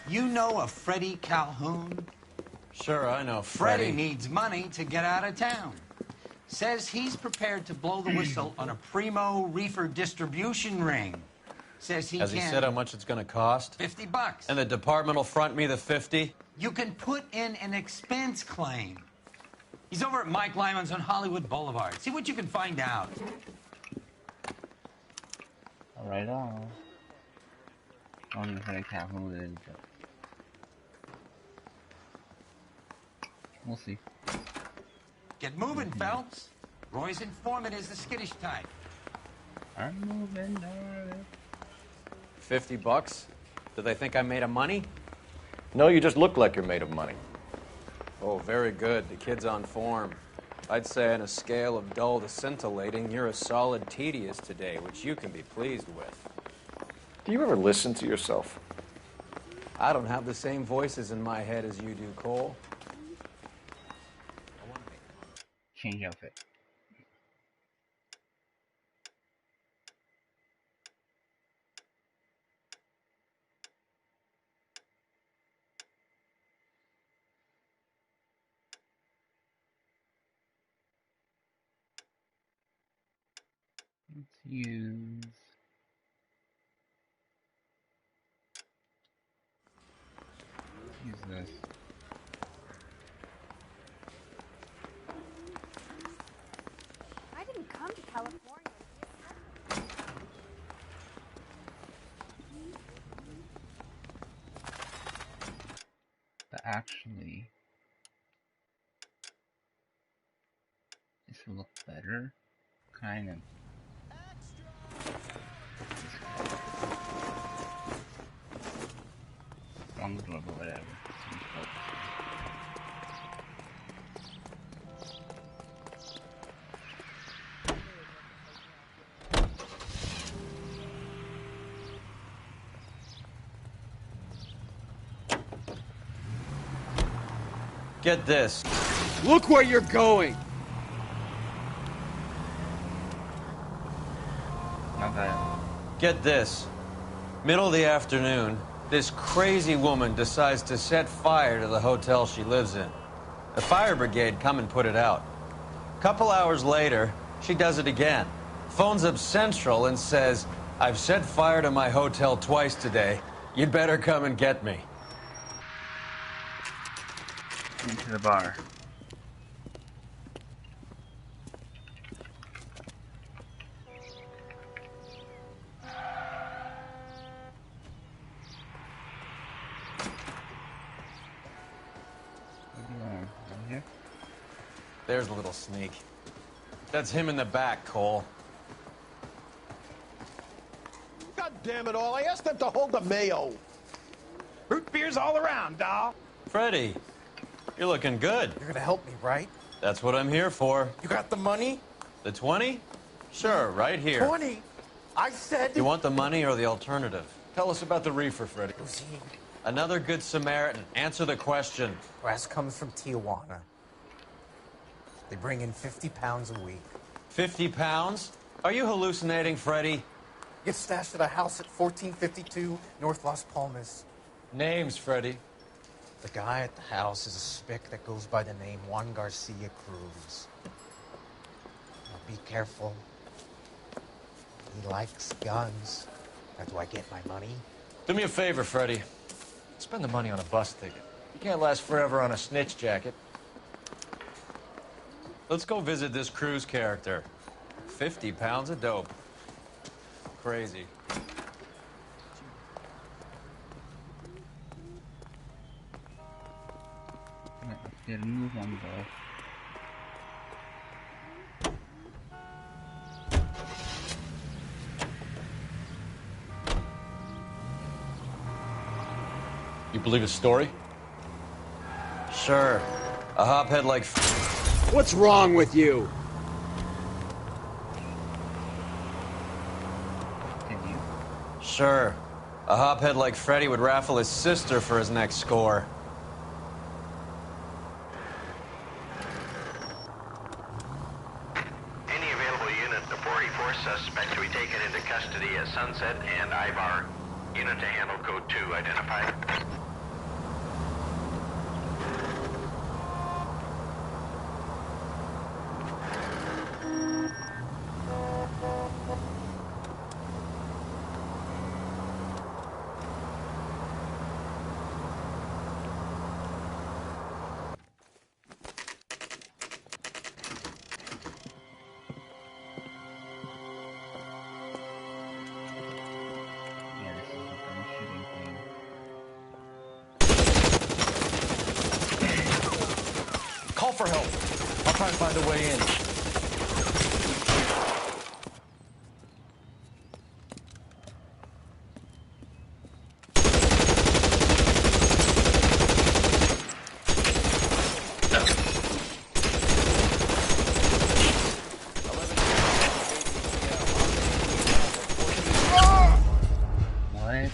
You know a Freddie Calhoun? Sure, I know Freddie needs money to get out of town. Says he's prepared to blow the whistle on a primo Reefer distribution ring. Says he Has he said how much it's going to cost? $50. And the department will front me the 50? You can put in an expense claim. He's over at Mike Lyman's on Hollywood Boulevard. See what you can find out. Alright on. I'm gonna Calhoun it. We'll see. Get moving, Phelps. Roy's informant is the skittish type. I'm moving, darling. $50? Do they think I'm made of money? No, you just look like you're made of money. Oh, very good. The kid's on form. I'd say on a scale of dull to scintillating, you're a solid tedious today, which you can be pleased with. Do you ever listen to yourself? I don't have the same voices in my head as you do, Cole. Change outfit. Let's use this. I didn't come to California. But actually, this will look better. Kind of. Wrong door, but whatever. Get this. Look where you're going! Not bad. Get this. Middle of the afternoon, this crazy woman decides to set fire to the hotel she lives in. The fire brigade come and put it out. A couple hours later, she does it again. Phones up Central and says, "I've set fire to my hotel twice today. You'd better come and get me." Into the bar. There's a little sneak. That's him in the back, Cole. God damn it all, I asked them to hold the mayo. Root beers all around, doll. Freddie, you're looking good. You're gonna help me, right? That's what I'm here for. You got the money? The 20? Sure, right here. 20? I said... You want the money or the alternative? Tell us about the Reefer, Freddie. Who's he? Another good Samaritan. Answer the question. Brass comes from Tijuana. They bring in 50 pounds a week. 50 pounds? Are you hallucinating, Freddie? Get stashed at a house at 1452 North Las Palmas. Names, Freddie. The guy at the house is a spick that goes by the name Juan Garcia Cruz. Now be careful. He likes guns. Now, do I get my money? Do me a favor, Freddie. Spend the money on a bus ticket. You can't last forever on a snitch jacket. Let's go visit this Cruz character. 50 pounds of dope. Crazy. Get a move on, bro. You believe his story? Sure. A hophead like... What's wrong with you? Continue. Sure. A hophead like Freddie would raffle his sister for his next score. Any available unit, the 44 suspect to be taken into custody at Sunset and Ivar. Unit to handle code 2 identified. for help. I'll try and find a way in. What?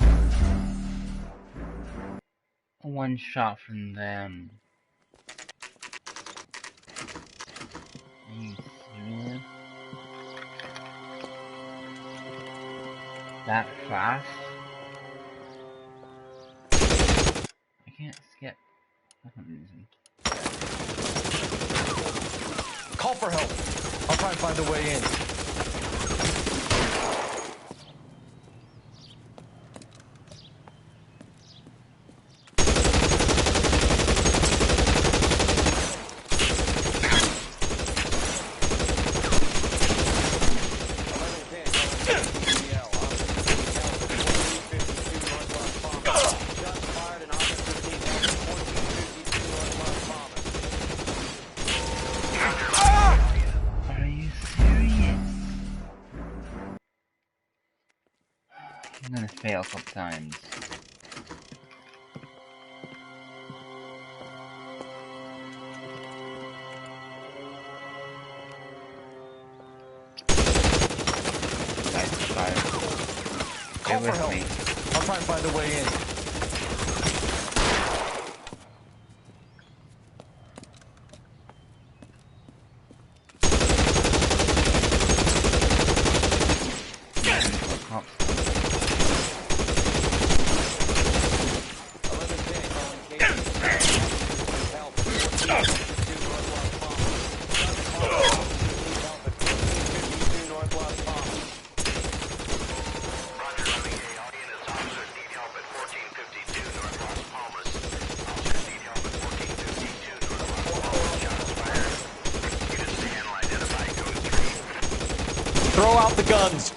One shot from them. Are you serious? That fast? I can't skip. For some reason. Call for help. I'll try and find a way in. Are you serious? I'm gonna fail a couple times. Guys, fire. Stay Call for with help. me. I'll try and find a way in. Throw out the guns.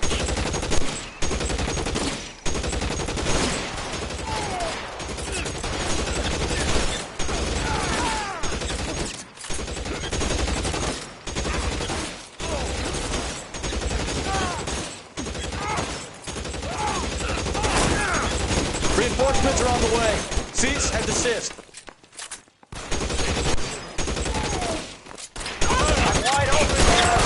Reinforcements are on the way. Cease and desist. I'm wide open there.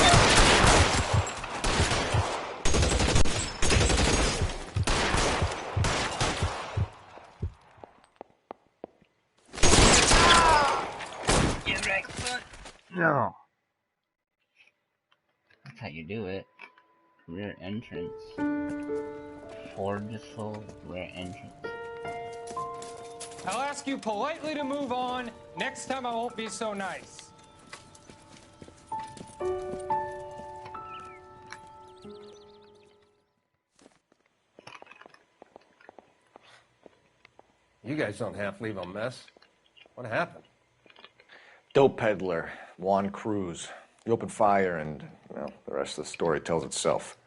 No. That's how you do it. Rear entrance. Forceful rear entrance. I'll ask you politely to move on. Next time I won't be so nice. You guys don't half leave a mess. What happened? Dope peddler, Juan Cruz. He opened fire and, well, the rest of the story tells itself.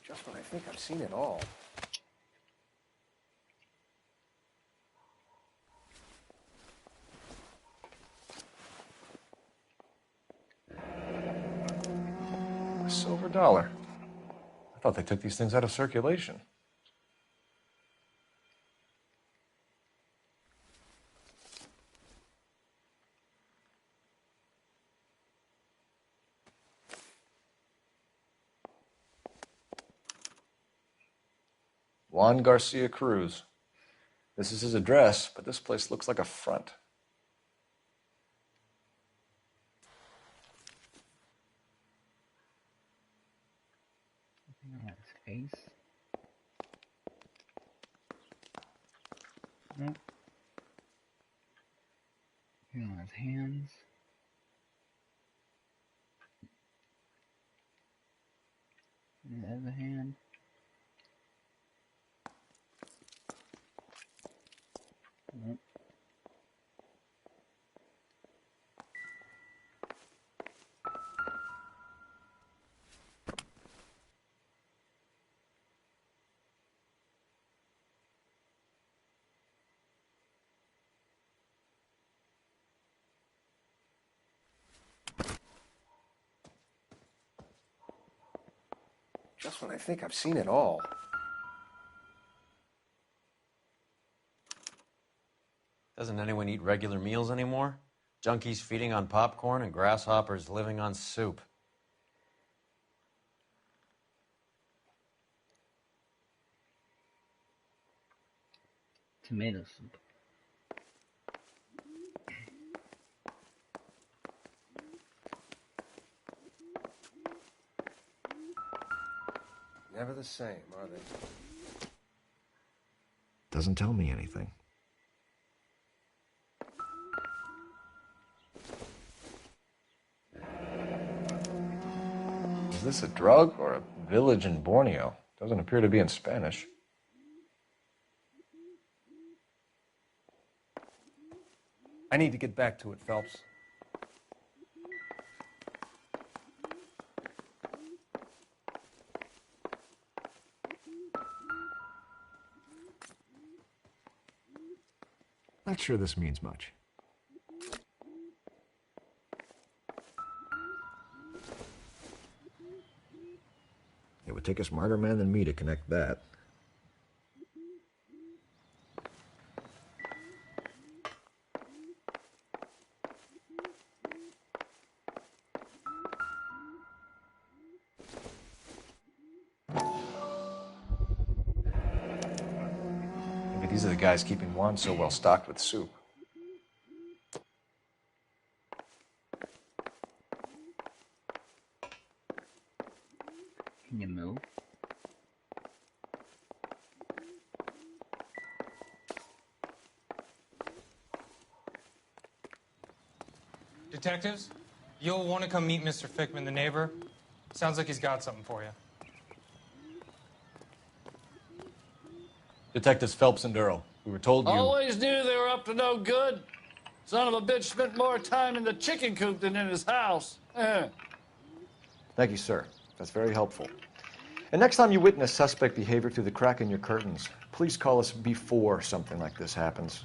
Just when I think I've seen it all. A silver dollar. I thought they took these things out of circulation. Juan Garcia Cruz. This is his address, but this place looks like a front. Nothing on his face. Nope. Nothing on his hands. And the other hand. Nope. Just when I think I've seen it all. Doesn't anyone eat regular meals anymore? Junkies feeding on popcorn and grasshoppers living on soup. Tomato soup. Never the same, are they? Doesn't tell me anything. Is this a drug or a village in Borneo? Doesn't appear to be in Spanish. I need to get back to it, Phelps. Not sure this means much. It would take a smarter man than me to connect that. Maybe these are the guys keeping Juan so well stocked with soup. Can you move? Detectives, you'll want to come meet Mr. Fickman, the neighbor. Sounds like he's got something for you. Detectives Phelps and Durrell. We were told you... Always knew they were up to no good. Son of a bitch spent more time in the chicken coop than in his house. Thank you, sir. That's very helpful. And next time you witness suspect behavior through the crack in your curtains, please call us before something like this happens.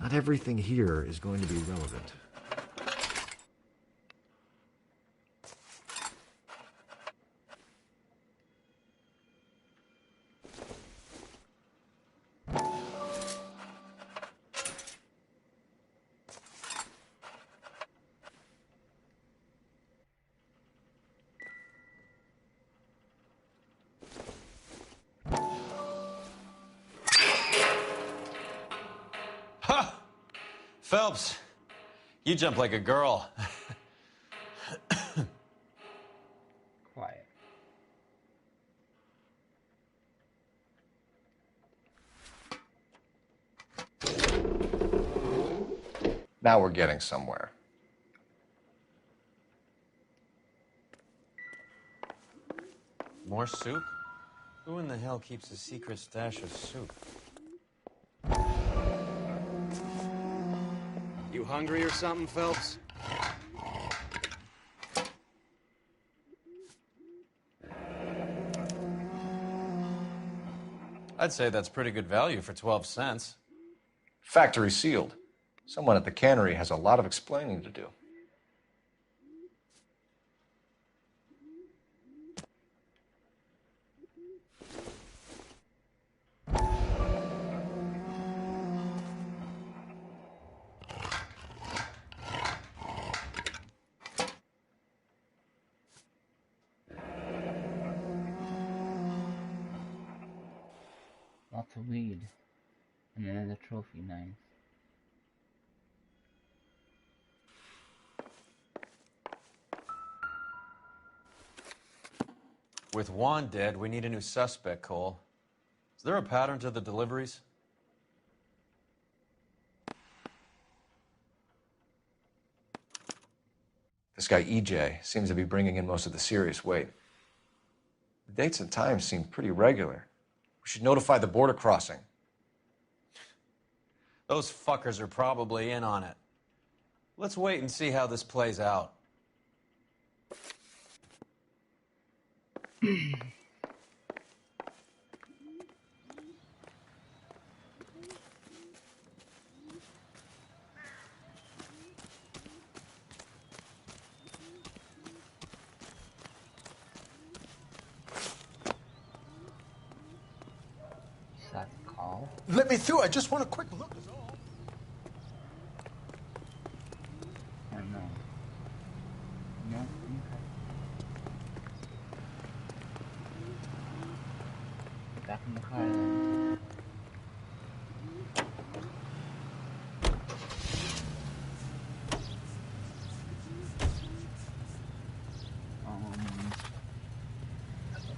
Not everything here is going to be relevant. Phelps, you jump like a girl. Quiet. Now we're getting somewhere. More soup? Who in the hell keeps a secret stash of soup? You hungry or something, Phelps? I'd say that's pretty good value for 12 cents. Factory sealed. Someone at the cannery has a lot of explaining to do. Lots of weed. And another trophy knife. With Juan dead, we need a new suspect, Cole. Is there a pattern to the deliveries? guy EJ seems to be bringing in most of the serious weight. The dates and times seem pretty regular. We should notify the border crossing. Those fuckers are probably in on it. Let's wait and see how this plays out. Is that the call? Let me through. I just want a quick look. Is all. Or no? No? Okay. Back in the car then.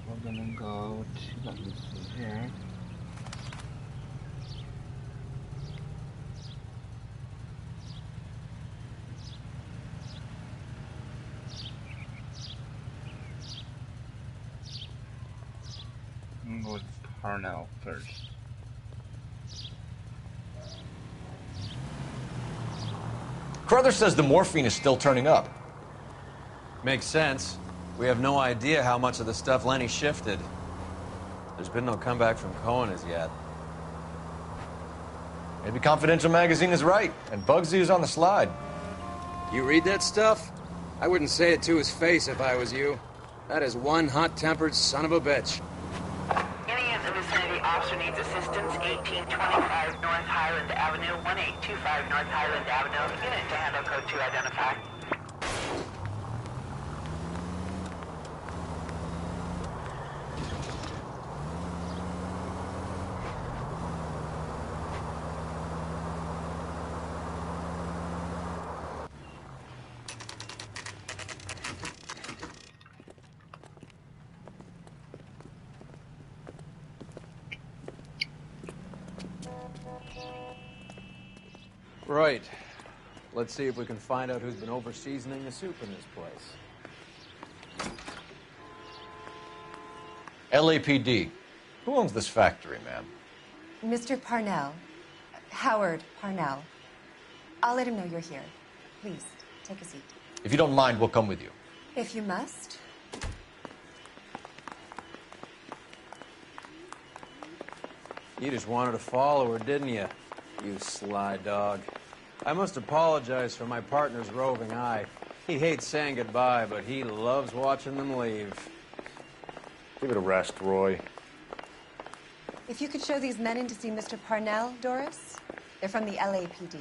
We're gonna go to, let me see here. I'm gonna go with Parnell first. Carruthers says the morphine is still turning up. Makes sense. We have no idea how much of the stuff Lenny shifted. There's been no comeback from Cohen as yet. Maybe Confidential Magazine is right, and Bugsy is on the slide. You read that stuff? I wouldn't say it to his face if I was you. That is one hot-tempered son of a bitch. Any in the vicinity officer needs assistance, 1825 North Highland Avenue, 1825 North Highland Avenue. Unit to handle code 2 identify. Right. Let's see if we can find out who's been over-seasoning the soup in this place. LAPD. Who owns this factory, ma'am? Mr. Parnell. Howard Parnell. I'll let him know you're here. Please, take a seat. If you don't mind, we'll come with you. If you must. You just wanted to follow her, didn't you? You sly dog. I must apologize for my partner's roving eye. He hates saying goodbye, but he loves watching them leave. Give it a rest, Roy. If you could show these men in to see Mr. Parnell, Doris. They're from the LAPD.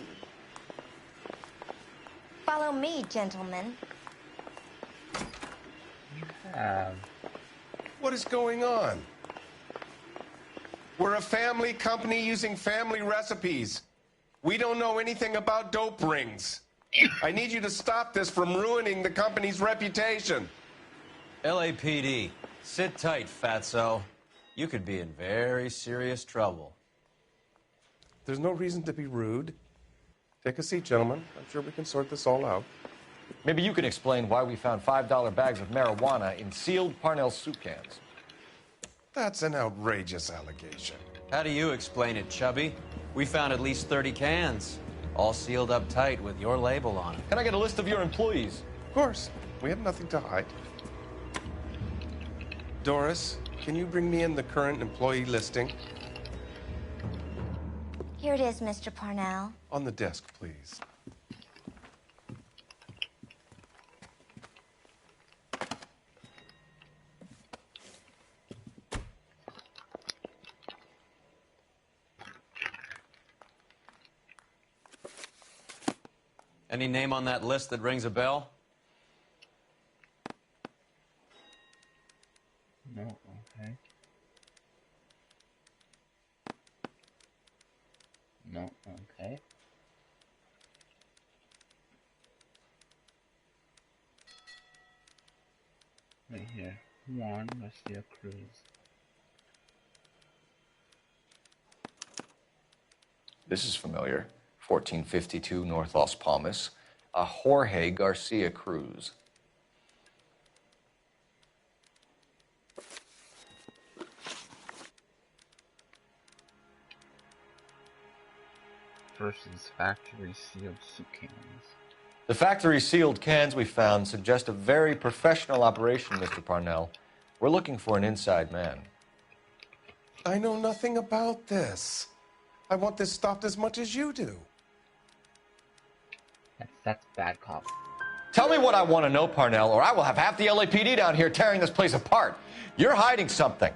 Follow me, gentlemen. What is going on? We're a family company using family recipes. We don't know anything about dope rings. I need you to stop this from ruining the company's reputation. LAPD, sit tight, fatso. You could be in very serious trouble. There's no reason to be rude. Take a seat, gentlemen. I'm sure we can sort this all out. Maybe you can explain why we found $5 bags of marijuana in sealed Parnell soup cans. That's an outrageous allegation. How do you explain it, Chubby? We found at least 30 cans, all sealed up tight with your label on it. Can I get a list of your employees? Of course. We have nothing to hide. Doris, can you bring me in the current employee listing? Here it is, Mr. Parnell. On the desk, please. Any name on that list that rings a bell? No, okay. No, okay. Right here. Juan Garcia Cruz. This is familiar. 1452 North Las Palmas. a Jorge Garcia Cruz. Versus factory sealed soup cans. The factory sealed cans we found suggest a very professional operation, Mr. Parnell. We're looking for an inside man. I know nothing about this. I want this stopped as much as you do. That's bad cop. Tell me what I want to know, Parnell, or I will have half the LAPD down here tearing this place apart. You're hiding something.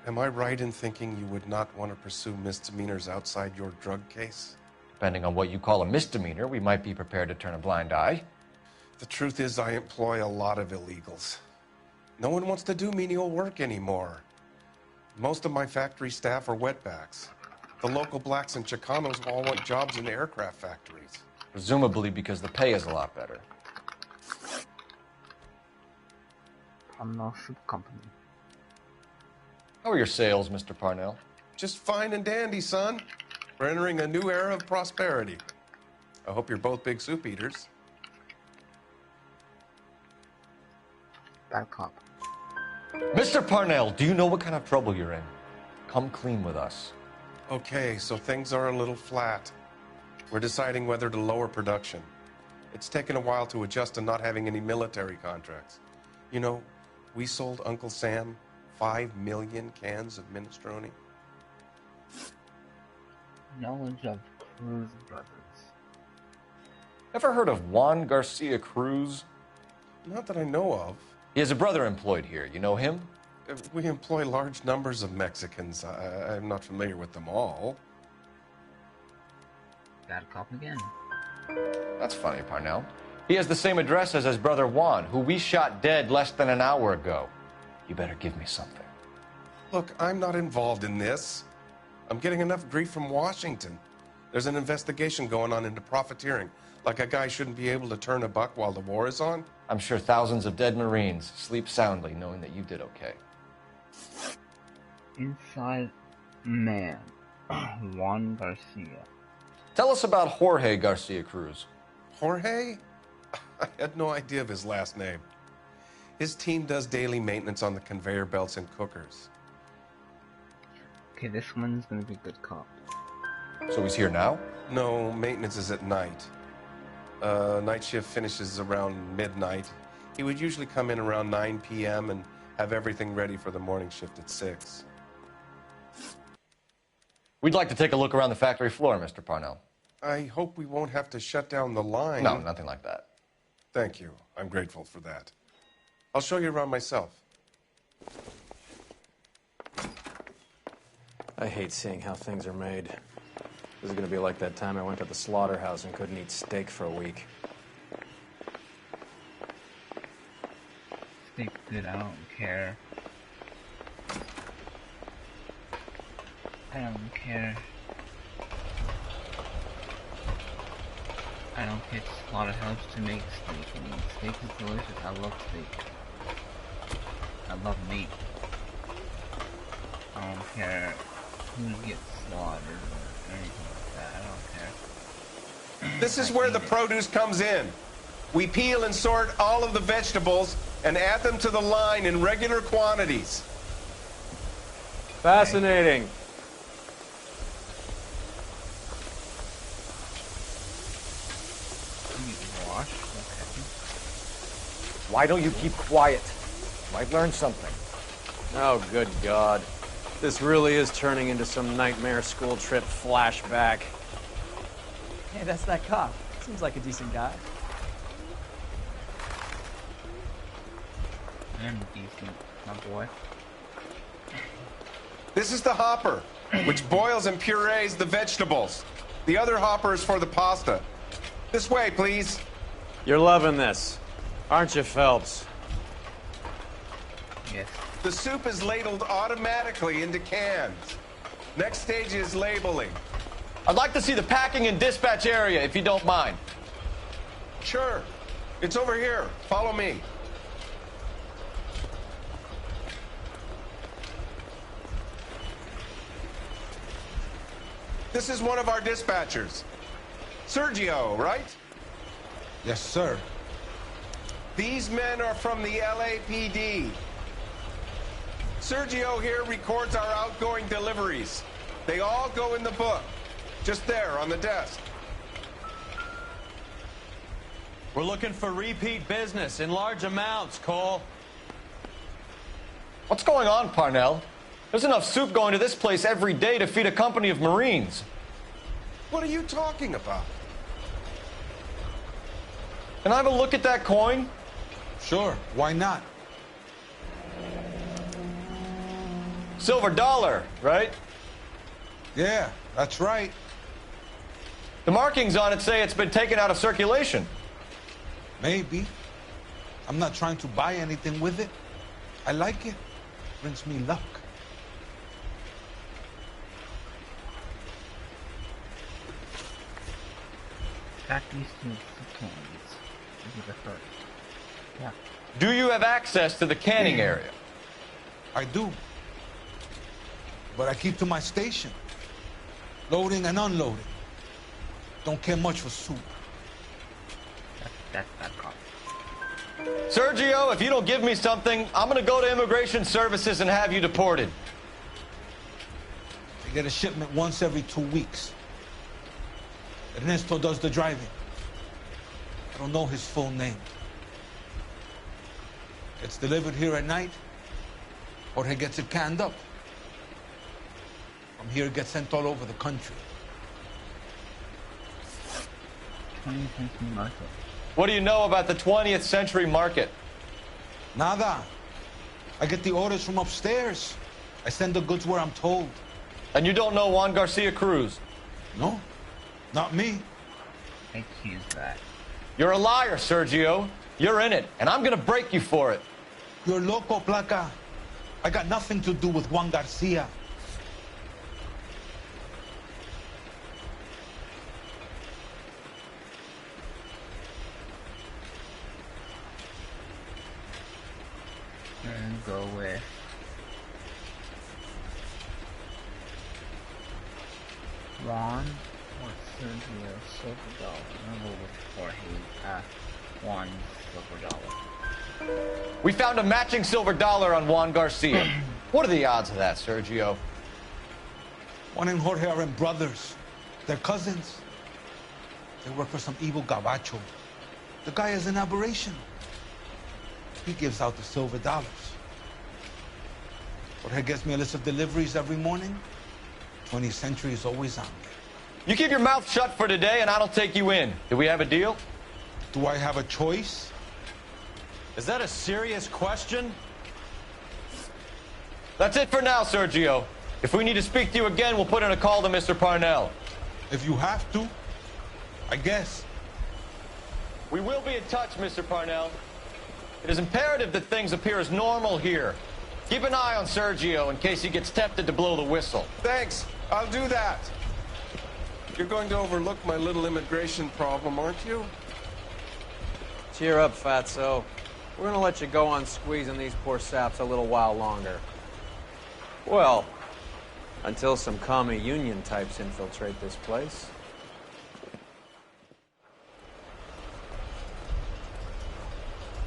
Am I right in thinking you would not want to pursue misdemeanors outside your drug case? Depending on what you call a misdemeanor, we might be prepared to turn a blind eye. The truth is, I employ a lot of illegals. No one wants to do menial work anymore. Most of my factory staff are wetbacks. The local blacks and Chicanos all want jobs in aircraft factories. Presumably because the pay is a lot better. Parnell Soup Company. How are your sales, Mr. Parnell? Just fine and dandy, son. We're entering a new era of prosperity. I hope you're both big soup eaters. Bad cop. Mr. Parnell, do you know what kind of trouble you're in? Come clean with us. Okay, so things are a little flat. We're deciding whether to lower production. It's taken a while to adjust to not having any military contracts. You know, we sold Uncle Sam 5 million cans of minestrone. Knowledge of Cruz brothers. Ever heard of Juan Garcia Cruz? Not that I know of. He has a brother employed here. You know him? We employ large numbers of Mexicans. I'm not familiar with them all. Bad cop again. That's funny, Parnell. He has the same address as his brother Juan, who we shot dead less than an hour ago. You better give me something. Look, I'm not involved in this. I'm getting enough grief from Washington. There's an investigation going on into profiteering. Like a guy shouldn't be able to turn a buck while the war is on. I'm sure thousands of dead Marines sleep soundly knowing that you did okay. Inside man. Juan Garcia. Tell us about Jorge Garcia Cruz. Jorge? I had no idea of his last name. His team does daily maintenance on the conveyor belts and cookers. Okay, this one's gonna be good cop. So he's here now? No, maintenance is at night. Night shift finishes around midnight. He would usually come in around 9 p.m. and have everything ready for the morning shift at 6. We'd like to take a look around the factory floor, Mr. Parnell. I hope we won't have to shut down the line. No, nothing like that. Thank you. I'm grateful for that. I'll show you around myself. I hate seeing how things are made. This is going to be like that time I went to the slaughterhouse and couldn't eat steak for a week. Steak good, I don't care. I don't care. I don't get slaughterhouse to make steak. I mean, steak is delicious. I love steak. I love meat. I don't care who gets slaughtered or anything like that. I don't care. This is where the produce comes in. We peel and sort all of the vegetables and add them to the line in regular quantities. Fascinating. Why don't you keep quiet? Might learn something. Oh, good God. This really is turning into some nightmare school trip flashback. Hey, that's that cop. Seems like a decent guy. I'm decent, my boy. This is the hopper, which boils and purees the vegetables. The other hopper is for the pasta. This way, please. You're loving this, aren't you, Phelps? Yes. The soup is ladled automatically into cans. Next stage is labeling. I'd like to see the packing and dispatch area, if you don't mind. Sure. It's over here. Follow me. This is one of our dispatchers. Sergio, right? Yes, sir. These men are from the LAPD. Sergio here records our outgoing deliveries. They all go in the book. Just there on the desk. We're looking for repeat business in large amounts, Cole. What's going on, Parnell? There's enough soup going to this place every day to feed a company of Marines. What are you talking about? Can I have a look at that coin? Sure, why not? Silver dollar, right? Yeah, that's right. The markings on it say it's been taken out of circulation. Maybe. I'm not trying to buy anything with it. I like it. Brings me luck. Track these two cans. This is the first. Yeah. Do you have access to the canning area? I do. But I keep to my station. Loading and unloading. Don't care much for soup. That's that cop. Sergio, if you don't give me something, I'm gonna go to Immigration Services and have you deported. I get a shipment once every 2 weeks. Ernesto does the driving. I don't know his full name. It's delivered here at night, or he gets it canned up. From here, it gets sent all over the country. 20th century market. What do you know about the 20th century market? Nada. I get the orders from upstairs. I send the goods where I'm told. And you don't know Juan Garcia Cruz? No, not me. Excuse that. You're a liar, Sergio. You're in it, and I'm gonna break you for it. You're loco, Placa. I got nothing to do with Juan Garcia. And go with Ron or Sergio Silverdollar. I'm gonna go with Jorge Juan Silverdollar. We found a matching silver dollar on Juan Garcia. What are the odds of that, Sergio? Juan and Jorge are brothers. They're cousins. They work for some evil gabacho. The guy is an aberration. He gives out the silver dollars. Jorge gets me a list of deliveries every morning. 20th Century is always on me. You keep your mouth shut for today, and I don't take you in. Do we have a deal? Do I have a choice? Is that a serious question? That's it for now, Sergio. If we need to speak to you again, we'll put in a call to Mr. Parnell. If you have to, I guess. We will be in touch, Mr. Parnell. It is imperative that things appear as normal here. Keep an eye on Sergio in case he gets tempted to blow the whistle. Thanks. I'll do that. You're going to overlook my little immigration problem, aren't you? Cheer up, Fatso. We're gonna let you go on squeezing these poor saps a little while longer. Well, until some commie union types infiltrate this place.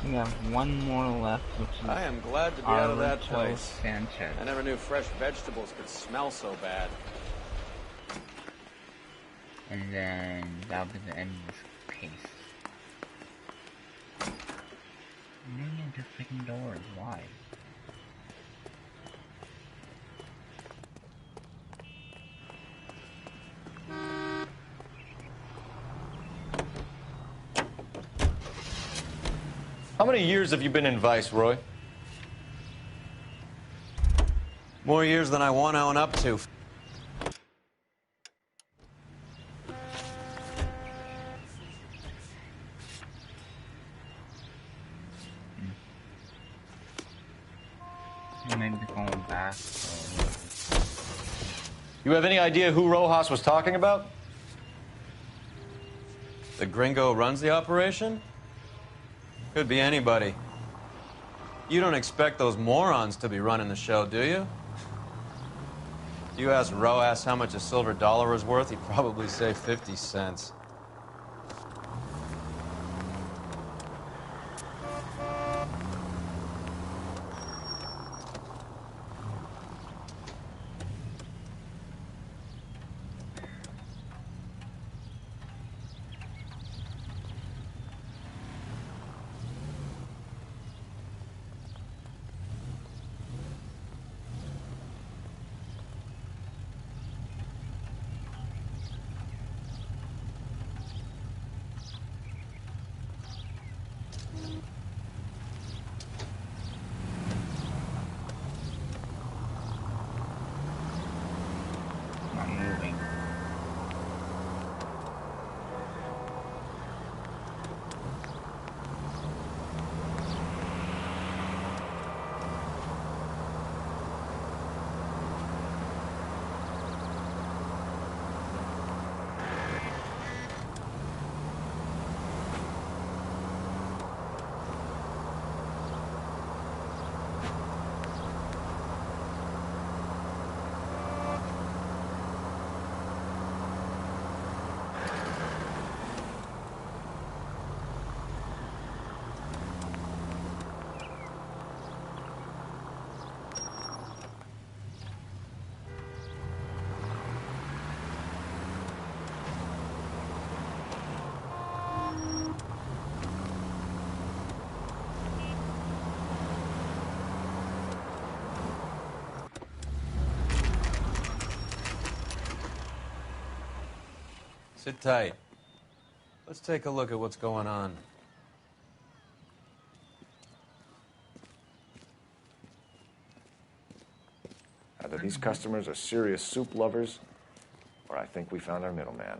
We have one more left, which is I am glad to be out of that Arlicho place. Sanchez. I never knew fresh vegetables could smell so bad. And then that'll be the end of this case. Maybe into freaking doors. Why? How many years have you been in Vice, Roy? More years than I want to own up to. Maybe going back. You have any idea who Rojas was talking about? The gringo runs the operation? Could be anybody. You don't expect those morons to be running the show, do you? If you asked Rojas how much a silver dollar was worth, he'd probably say 50 cents. Sit tight. Let's take a look at what's going on. Either these customers are serious soup lovers, or I think we found our middleman.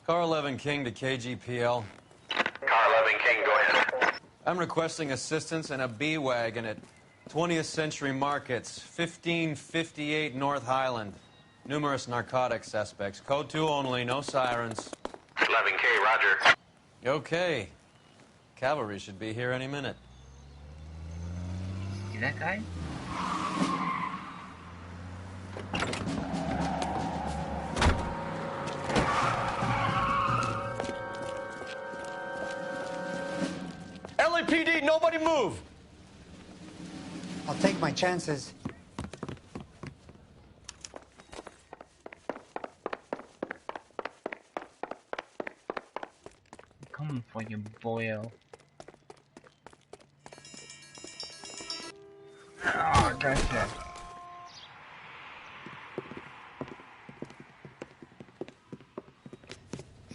Car 11 King to KGPL. Car 11 King, go ahead. I'm requesting assistance in a B-Wagon at 20th Century Markets, 1558 North Highland. Numerous narcotic suspects. Code 2 only, no sirens. 11K, roger. Okay. Cavalry should be here any minute. See that guy? LAPD, nobody move! I'll take my chances. I'm coming for you, boyo. Oh, gotcha.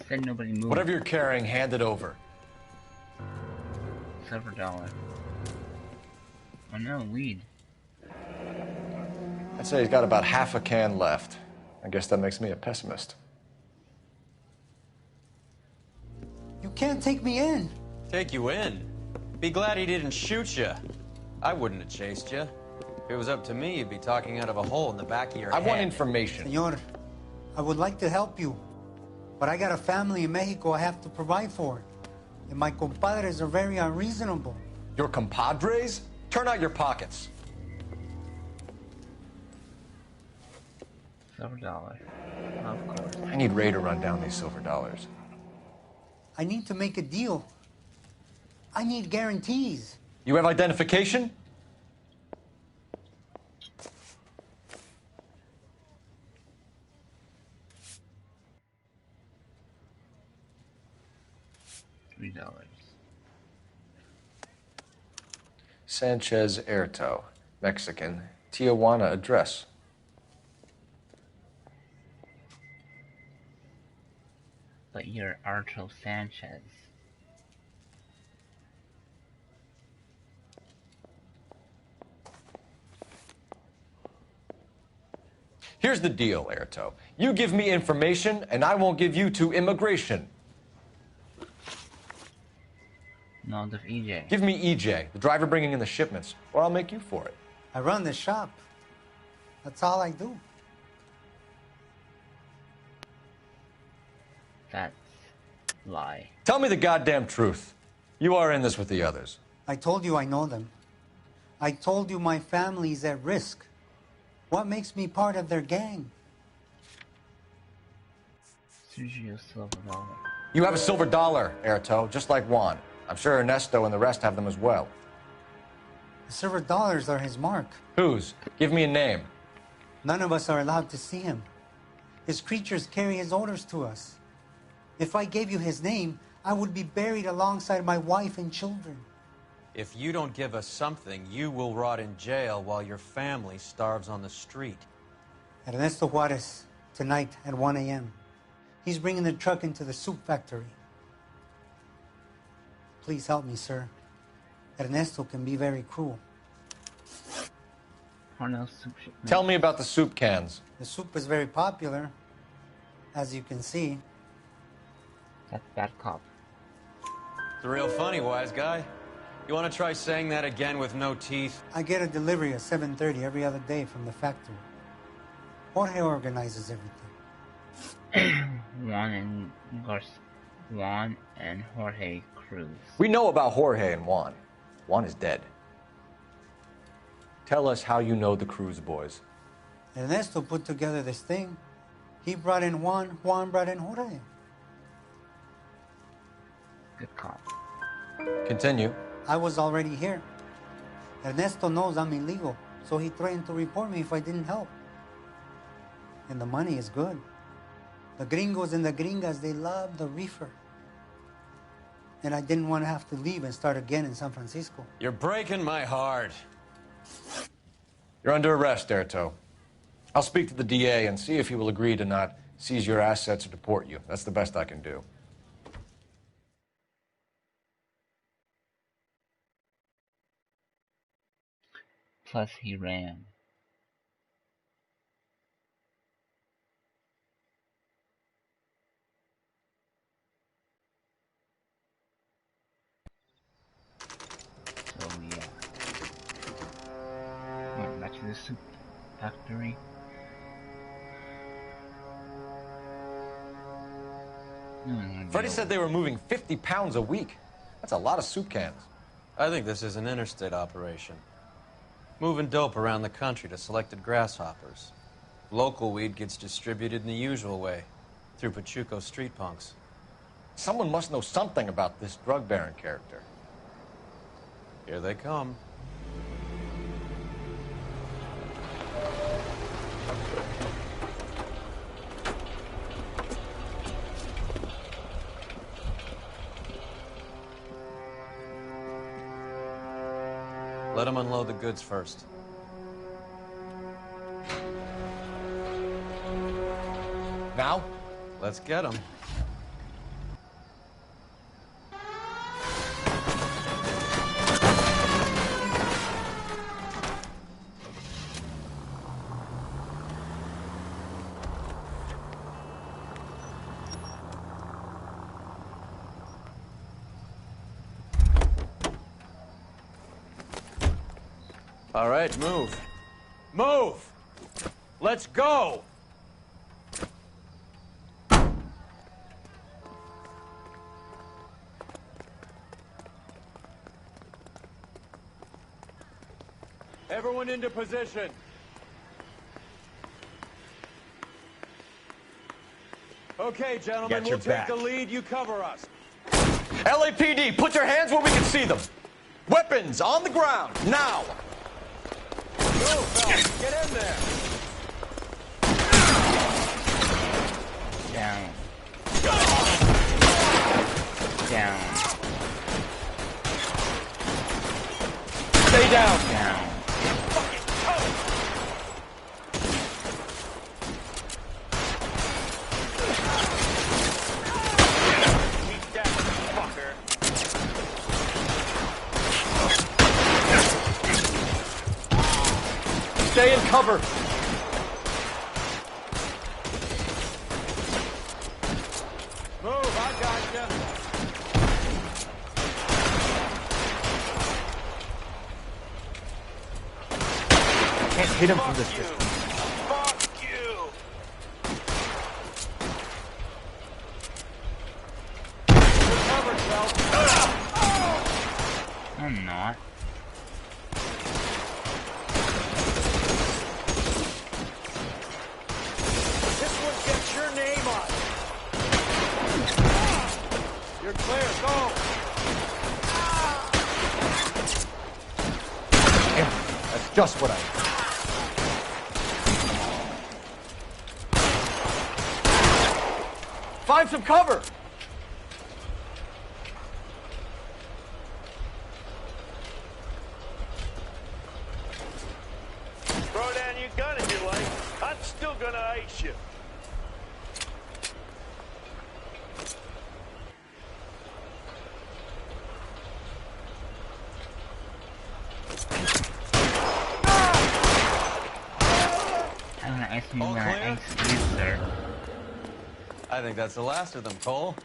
Said nobody move. Whatever you're carrying, hand it over. $7. Oh no, weed. I'd say he's got about half a can left. I guess that makes me a pessimist. You can't take me in. Take you in? Be glad he didn't shoot you. I wouldn't have chased you. If it was up to me, you'd be talking out of a hole in the back of your head. I want information. Senor, I would like to help you, but I got a family in Mexico I have to provide for. And my compadres are very unreasonable. Your compadres? Turn out your pockets. $7. Of course. I need Ray to run down these silver dollars. I need to make a deal. I need guarantees. You have identification? $3. Sanchez Erto, Mexican, Tijuana address. But you're Arto Sanchez. Here's the deal, Erto. You give me information, and I won't give you to immigration. No, the EJ. Give me EJ, the driver bringing in the shipments, or I'll make you for it. I run the shop. That's all I do. That's lie. Tell me the goddamn truth. You are in this with the others. I told you I know them. I told you my family's at risk. What makes me part of their gang? Sergio Silver dollar. You have a silver dollar, Erto, just like Juan. I'm sure Ernesto and the rest have them as well. The silver dollars are his mark. Whose? Give me a name. None of us are allowed to see him. His creatures carry his orders to us. If I gave you his name, I would be buried alongside my wife and children. If you don't give us something, you will rot in jail while your family starves on the street. Ernesto Juarez, tonight at 1 a.m. He's bringing the truck into the soup factory. Please help me, sir. Ernesto can be very cruel. Tell me about the soup cans. The soup is very popular, as you can see. That's bad cop. It's real funny, wise guy. You want to try saying that again with no teeth? I get a delivery at 7:30 every other day from the factory. Jorge organizes everything. Juan and Jorge Cruz. We know about Jorge and Juan. Juan is dead. Tell us how you know the Cruz boys. Ernesto put together this thing. He brought in Juan, Juan brought in Jorge. Good cop. Continue. I was already here. Ernesto knows I'm illegal, so he threatened to report me if I didn't help. And the money is good. The gringos and the gringas, they love the reefer. And I didn't want to have to leave and start again in San Francisco. You're breaking my heart. You're under arrest, Erto. I'll speak to the DA and see if he will agree to not seize your assets, or deport you. That's the best I can do. Plus, he ran. So, yeah. Went back to the soup factory. Freddie said they were moving 50 pounds a week. That's a lot of soup cans. I think this is an interstate operation. Moving dope around the country to selected grasshoppers. Local weed gets distributed in the usual way, through Pachuco street punks. Someone must know something about this drug baron character. Here they come. Let them unload the goods first. Now? Let's get them. All right, move. Move! Let's go! Everyone into position. Okay, gentlemen, we'll take the lead. You cover us. LAPD, put your hands where we can see them. Weapons on the ground, now! Go, fellas, get in there. Down. Down. Stay down. Down. Keep that, fucker. Stay in cover. Move, I gotcha. Can't hit him from this distance. Fuck you. Cover, Phelps. I'm not. This one gets your name on it. You're clear, go. Damn, that's just what I need. Find some cover. Throw down your gun if you like. I'm still gonna ice you. I'm gonna ice me when I ice you, sir. I think that's the last of them, Cole.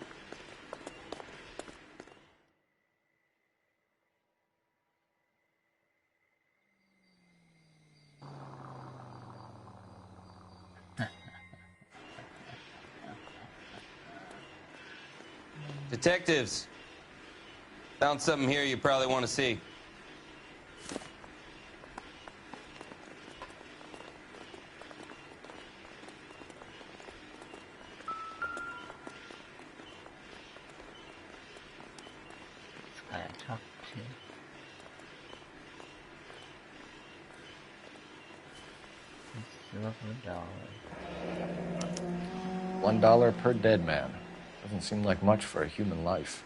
Detectives, found something here you probably want to see. Gotta talk to. $1 $1 per dead man. Doesn't seem like much for a human life.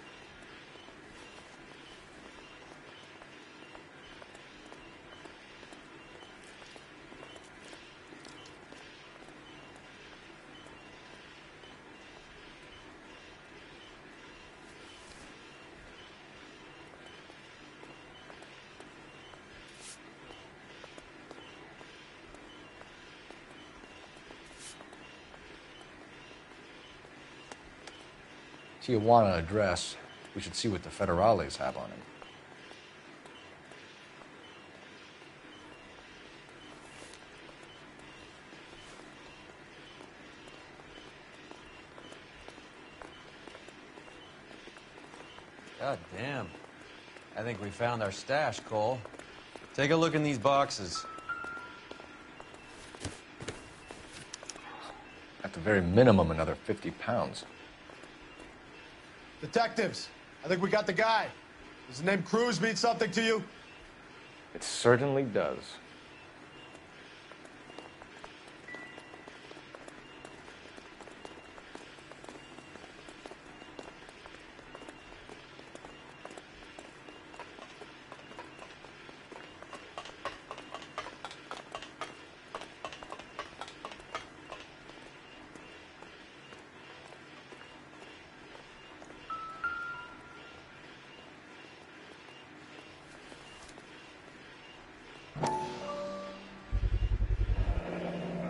Tijuana address. We should see what the federales have on him. God damn. I think we found our stash, Cole. Take a look in these boxes. At the very minimum, another 50 pounds. Detectives, I think we got the guy. Does the name Cruz mean something to you? It certainly does.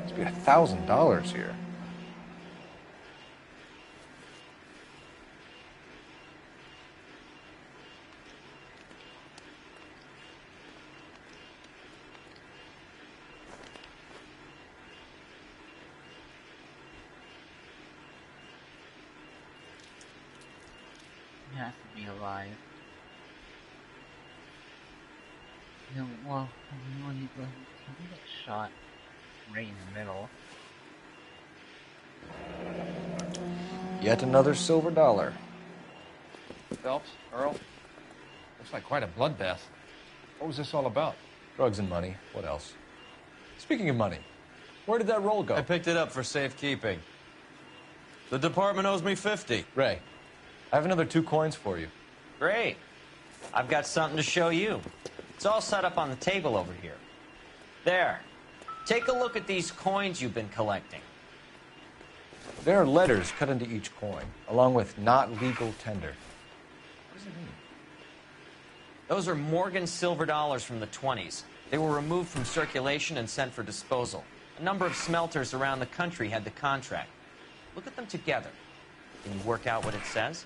Must be $1,000 here. He has to be alive. No, well, no, he got shot right in the middle. Yet another silver dollar. Phelps, Earl, looks like quite a bloodbath. What was this all about? Drugs and money. What else? Speaking of money, where did that roll go? I picked it up for safekeeping. The department owes me 50. Ray, I have another 2 coins for you. Great. I've got something to show you. It's all set up on the table over here. There. Take a look at these coins you've been collecting. There are letters cut into each coin, along with not legal tender. What does it mean? Those are Morgan silver dollars from the 20s. They were removed from circulation and sent for disposal. A number of smelters around the country had the contract. Look at them together. Can you work out what it says?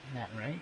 Isn't that right?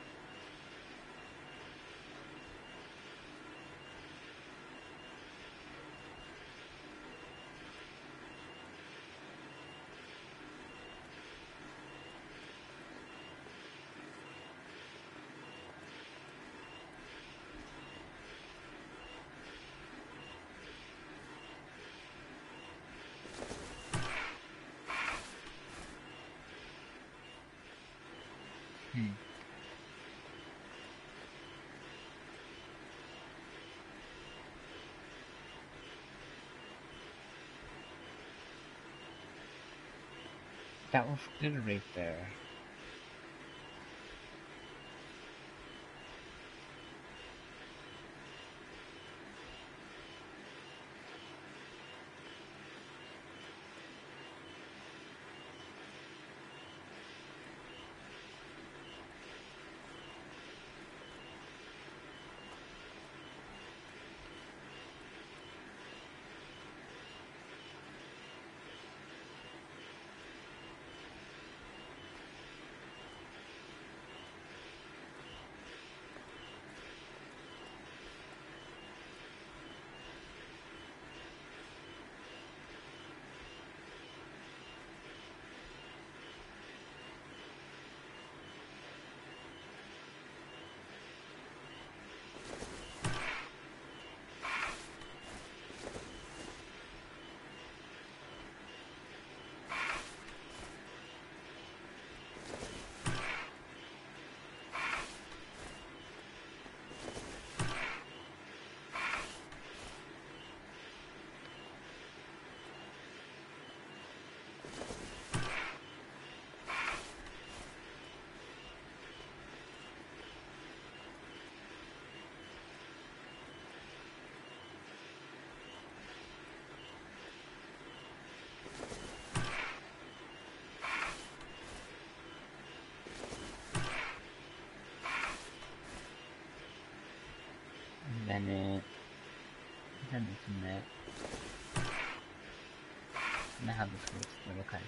That was good right there. minute. Send it a minute. I have this works, but okay.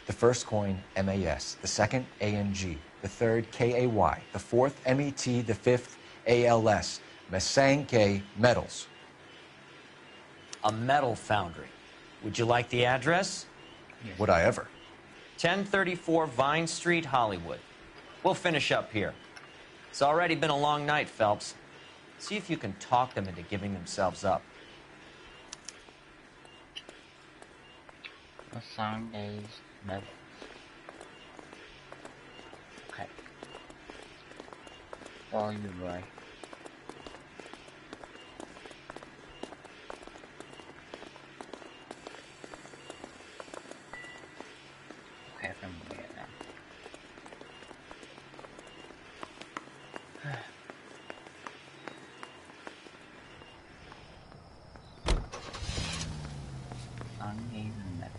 The first coin, MAS. The second, ANG. The third, KAY. The fourth, MET. The fifth, ALS. Masanke Metals. A metal foundry. Would you like the address? Yes. Would I ever? 1034 Vine Street, Hollywood. We'll finish up here. It's already been a long night, Phelps. See if you can talk them into giving themselves up. The song is Metal. Okay. Follow you, Roy. Okay, I'm gonna get now. Song is Metal.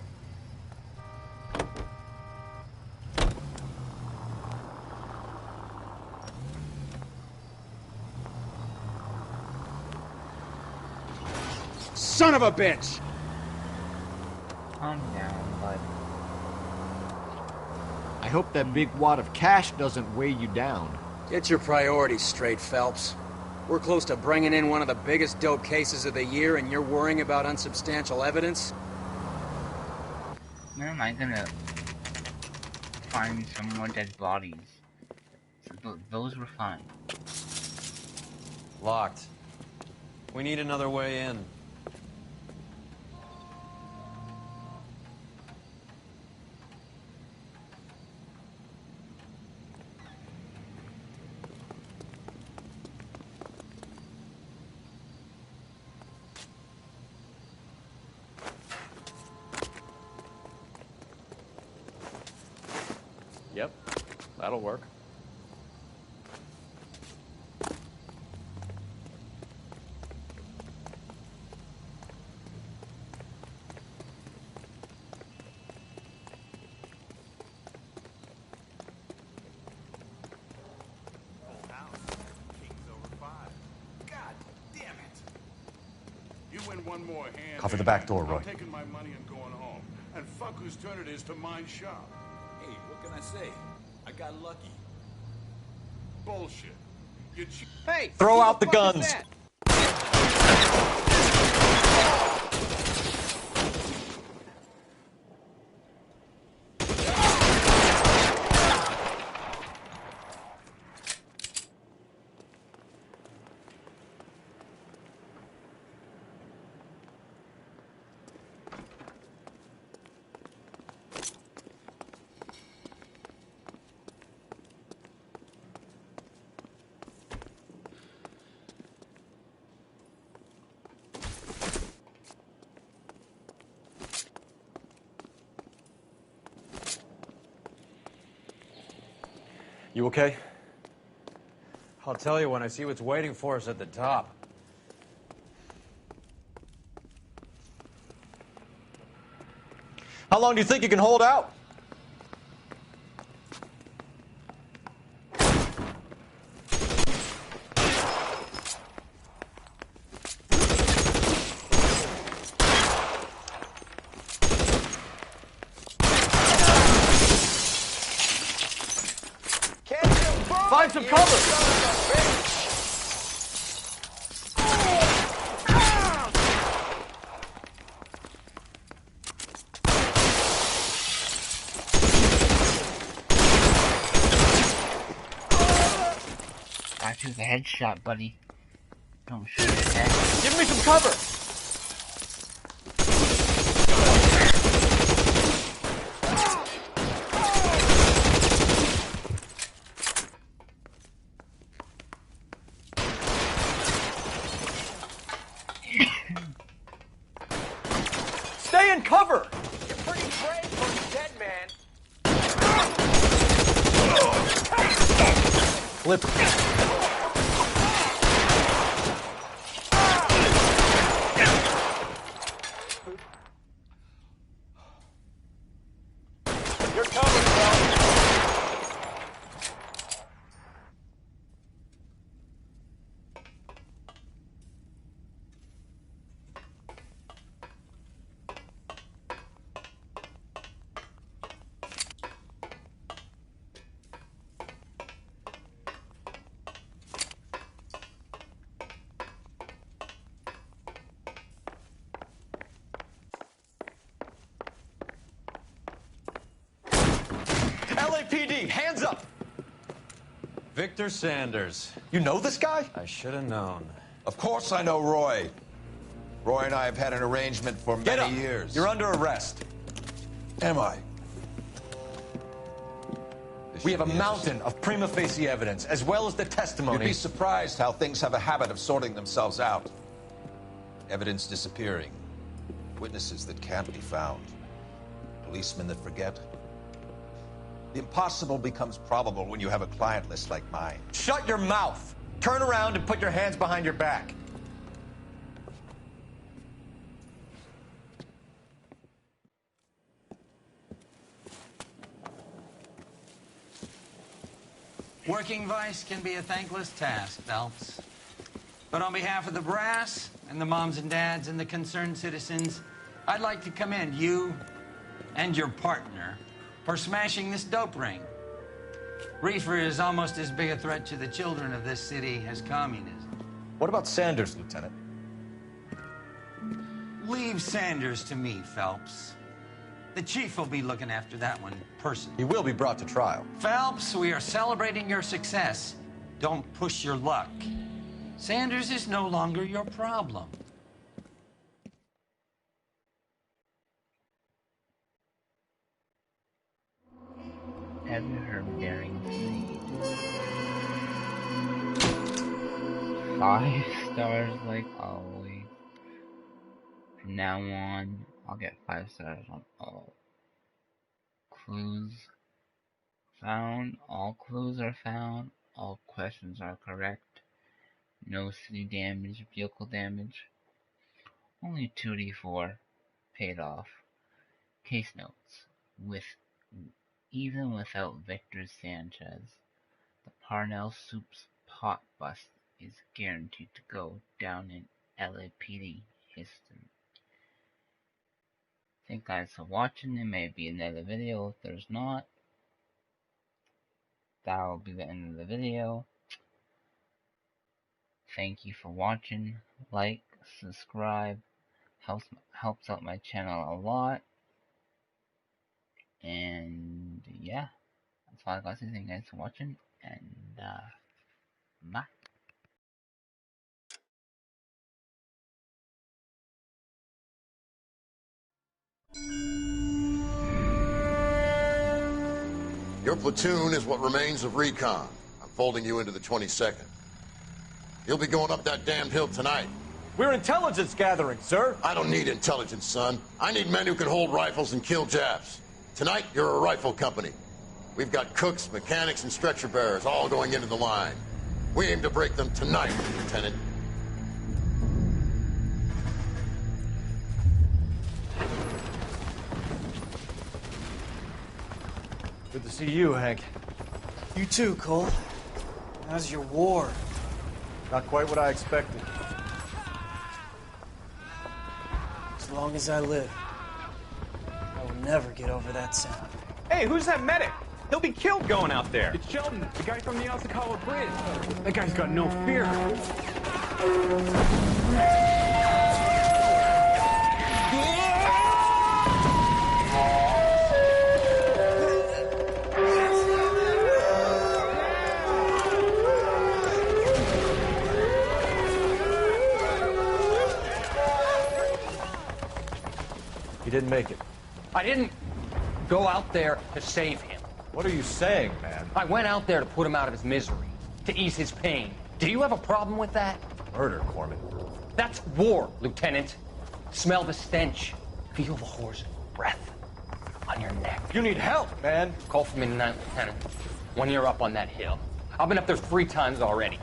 Son of a bitch! Calm down, bud. I hope that big wad of cash doesn't weigh you down. Get your priorities straight, Phelps. We're close to bringing in one of the biggest dope cases of the year, and you're worrying about unsubstantial evidence? Where am I gonna find some more dead bodies? Those were fine. Locked. We need another way in. Yep, that'll work. You win one more hand. Cover the back door, Roy. I'm taking my money and going home. And fuck whose turn it is to mind shop. Hey, what can I say? I got lucky. Bullshit. You Hey! Throw out the guns! You okay? I'll tell you when I see what's waiting for us at the top. How long do you think you can hold out? Find some cover! I took a headshot, buddy. Don't shoot your head. Give me some cover! Stay in cover! You're pretty brave for a dead man. Flip. You're covered, bro. Victor Sanders. You know this guy? I should have known. Of course I know Roy. Roy and I have had an arrangement for many years. You're under arrest. Am I? We have a mountain of prima facie evidence, as well as the testimony. You'd be surprised how things have a habit of sorting themselves out. Evidence disappearing. Witnesses that can't be found. Policemen that forget. The impossible becomes probable when you have a client list like mine. Shut your mouth! Turn around and put your hands behind your back. Working vice can be a thankless task, Phelps. But on behalf of the brass and the moms and dads and the concerned citizens, I'd like to commend you and your partner for smashing this dope ring. Reefer is almost as big a threat to the children of this city as communism. What about Sanders, Lieutenant? Leave Sanders to me, Phelps. The chief will be looking after that one personally. He will be brought to trial. Phelps, we are celebrating your success. Don't push your luck. Sanders is no longer your problem. Have you heard Daring Sneed? 5 stars like always. From now on, I'll get 5 stars on all clues found. All clues are found. All questions are correct. No city damage, vehicle damage. Only 2d4 paid off. Case notes. Even without Victor Sanchez, the Parnell Soup's pot bust is guaranteed to go down in LAPD history. Thank you guys for watching. There may be another video. If there's not, that will be the end of the video. Thank you for watching. Like, subscribe. Helps out my channel a lot. And yeah, that's all I got to say. Thank you guys for watching. And bye. Your platoon is what remains of recon. I'm folding you into the 22nd. You'll be going up that damned hill tonight. We're intelligence gathering, sir. I don't need intelligence, son. I need men who can hold rifles and kill Japs. Tonight, you're a rifle company. We've got cooks, mechanics, and stretcher bearers all going into the line. We aim to break them tonight, Lieutenant. Good to see you, Hank. You too, Cole. How's your war? Not quite what I expected. As long as I live, I will never get over that sound. Hey, who's that medic? He'll be killed going out there. It's Sheldon, the guy from the Osakawa Bridge. That guy's got no fear. He didn't make it. I didn't go out there to save him. What are you saying, man? I went out there to put him out of his misery, to ease his pain. Do you have a problem with that? Murder, Corman. That's war, Lieutenant. Smell the stench. Feel the horse's breath on your neck. You need help, man. Call for me tonight, Lieutenant. When you're up on that hill. I've been up there 3 times already.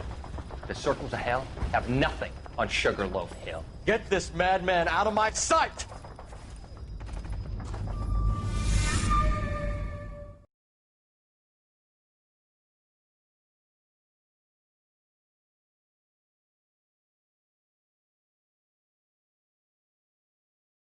The circles of hell have nothing on Sugarloaf Hill. Get this madman out of my sight!